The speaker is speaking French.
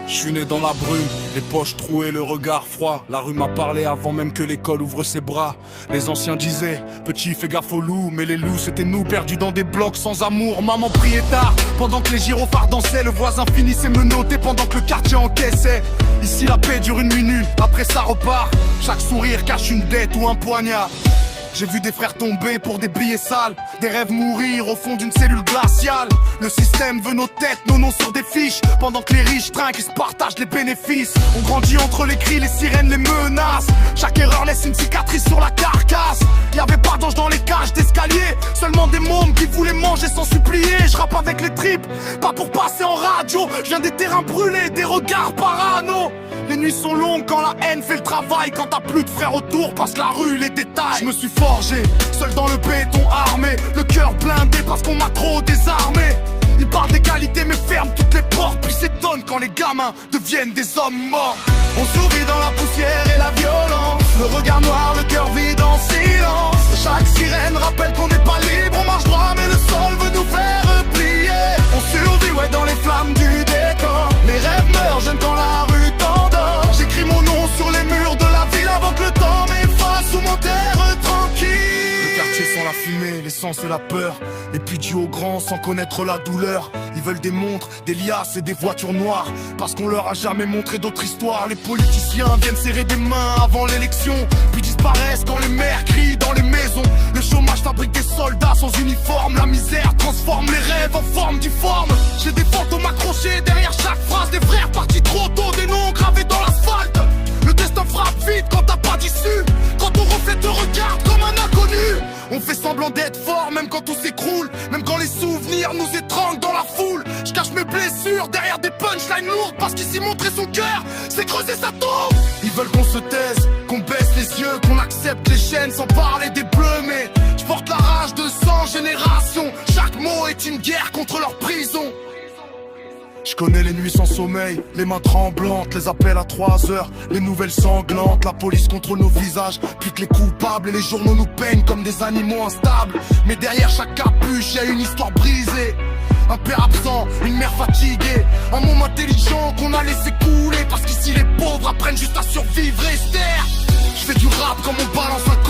Je suis né dans la brume, les poches trouées, le regard froid. La rue m'a parlé avant même que l'école ouvre ses bras. Les anciens disaient, petit fais gaffe aux loups. Mais les loups c'était nous, perdus dans des blocs sans amour. Maman priait tard, pendant que les gyrophares dansaient. Le voisin finissait menotté pendant que le quartier encaissait. Ici la paix dure 1 minute, après ça repart. Chaque sourire cache une dette ou un poignard. J'ai vu des frères tomber pour des billets sales, des rêves mourir au fond d'une cellule glaciale. Le système veut nos têtes, nos noms sur des fiches, pendant que les riches trinquent et se partagent les bénéfices. On grandit entre les cris, les sirènes, les menaces. Chaque erreur laisse une cicatrice sur la carcasse. Y'avait pas d'ange dans les cages d'escalier, seulement des mômes qui voulaient manger sans supplier. Je rappe avec les tripes, pas pour passer en radio. Je viens des terrains brûlés, des regards parano. Les nuits sont longues quand la haine fait le travail. Quand t'as plus de frères autour, passe la rue, les détails. Je me suis forgé, seul dans le béton armé. Le cœur blindé parce qu'on m'a trop désarmé. Ils parlent d'égalité mais ferment toutes les portes. Puis s'étonnent quand les gamins deviennent des hommes morts. On survit dans la poussière et la violence. Le regard noir, le cœur vide en silence. Chaque sirène rappelle qu'on n'est pas libre. On marche droit mais le sol veut nous faire plier. On survit ouais dans les flammes du décor. Les rêves meurent jeunes quand la rue t'endort. J'écris mon nom sur les murs de la ville avant que le temps m'efface sous mon terre tranquille. Le quartier sent la fumée, l'essence et la peur. Et puis du au grand sans connaître la douleur. Ils veulent des montres, des liasses et des voitures noires. Parce qu'on leur a jamais montré d'autres histoires. Les politiciens viennent serrer des mains avant l'élection. Puis disparaissent quand les maires crient dans les maisons. Le chômage fabrique des soldats sans uniforme. La misère transforme les rêves en forme difforme. J'ai des fantômes accrochés derrière chaque phrase. Des frères partis trop tôt, des noms gravés dans l'asphalte. Le destin frappe vite quand t'as pas d'issue. Quand ton reflet te regarde comme un inconnu. On fait semblant d'être fort même quand tout s'écroule. Même quand les souvenirs nous étranglent dans la foule. Je cache mes blessures derrière des punchlines lourdes. Parce qu'ici montrer son cœur, c'est creuser sa tombe. Ils veulent qu'on se taise, qu'on baisse les yeux, qu'on accepte les chaînes sans parler des bleus. Mais je porte la rage de 100 générations. Chaque mot est une guerre contre leur prison. Je connais les nuits sans sommeil, les mains tremblantes, les appels à 3 heures, les nouvelles sanglantes. La police contrôle nos visages, pique les coupables et les journaux nous peignent comme des animaux instables. Mais derrière chaque capuche, y a une histoire brisée. Un père absent, une mère fatiguée, un monde intelligent qu'on a laissé couler. Parce qu'ici les pauvres apprennent juste à survivre et se taire. Je fais du rap comme on balance un